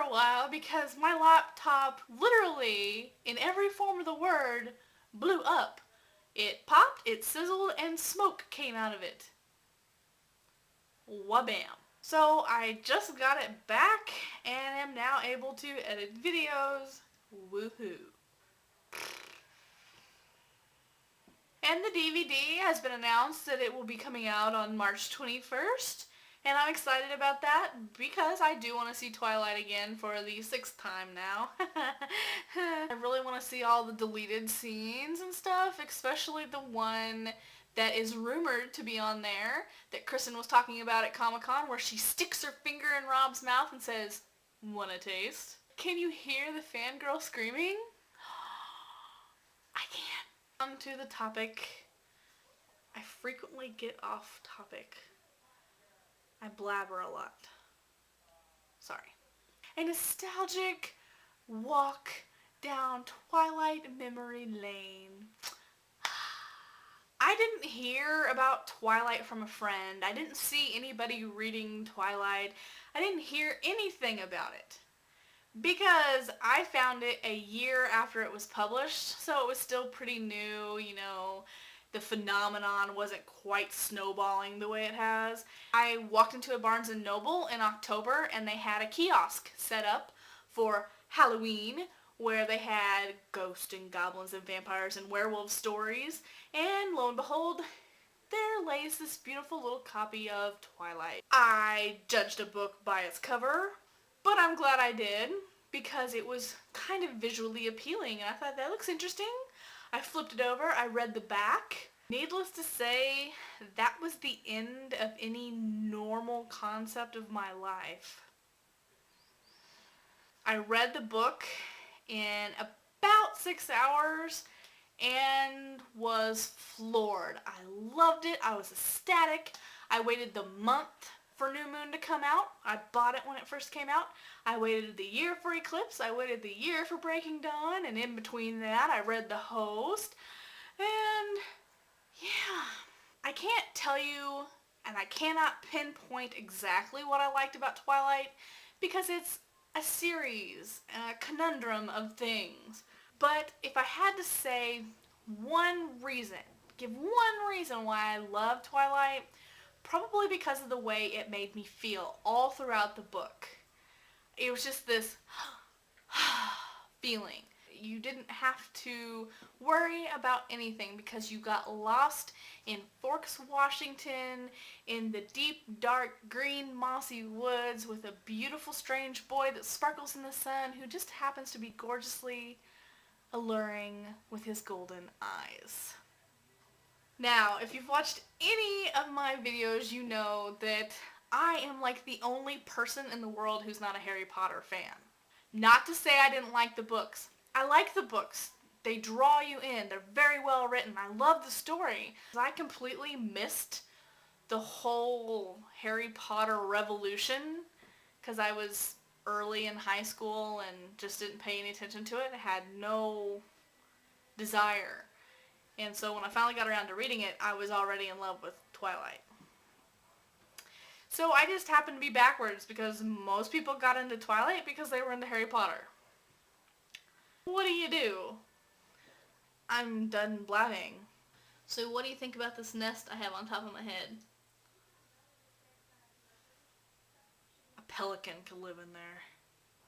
a while because my laptop literally, in every form of the word, blew up. It popped, it sizzled, and smoke came out of it. Wabam. So I just got it back and am now able to edit videos. Woohoo. And the DVD has been announced that it will be coming out on March 21st. And I'm excited about that because I do want to see Twilight again for the 6th time now. I really want to see all the deleted scenes and stuff, especially the one that is rumored to be on there that Kristen was talking about at Comic-Con, where she sticks her finger in Rob's mouth and says, "Wanna taste?" Can you hear the fangirl screaming? I can. On to the topic. I frequently get off topic. I blabber a lot. Sorry. A nostalgic walk down Twilight memory lane. I didn't hear about Twilight from a friend. I didn't see anybody reading Twilight. I didn't hear anything about it. Because I found it a year after it was published, so it was still pretty new, you know. The phenomenon wasn't quite snowballing the way it has. I walked into a Barnes & Noble in October and they had a kiosk set up for Halloween where they had ghosts and goblins and vampires and werewolf stories, and lo and behold, there lays this beautiful little copy of Twilight. I judged a book by its cover, but I'm glad I did because it was kind of visually appealing and I thought that looks interesting. I flipped it over, I read the back. Needless to say, that was the end of any normal concept of my life. I read the book in about 6 hours and was floored. I loved it. I was ecstatic. I waited the month for New Moon to come out. I bought it when it first came out. I waited the year for Eclipse. I waited the year for Breaking Dawn, and in between that I read The Host. And yeah, I can't tell you and I cannot pinpoint exactly what I liked about Twilight because it's a series, a conundrum of things. But if I had to say give one reason why I love Twilight, probably because of the way it made me feel all throughout the book. It was just this feeling. You didn't have to worry about anything because you got lost in Forks, Washington, in the deep, dark, green, mossy woods with a beautiful, strange boy that sparkles in the sun who just happens to be gorgeously alluring with his golden eyes. Now, if you've watched any of my videos, you know that I am like the only person in the world who's not a Harry Potter fan. Not to say I didn't like the books. I like the books. They draw you in. They're very well written. I love the story. I completely missed the whole Harry Potter revolution because I was early in high school and just didn't pay any attention to it. I had no desire. And so when I finally got around to reading it, I was already in love with Twilight. So I just happened to be backwards because most people got into Twilight because they were into Harry Potter. What do you do? I'm done blabbing. So what do you think about this nest I have on top of my head? A pelican could live in there.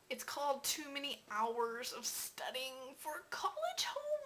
It's called Too Many Hours of Studying for College Homework.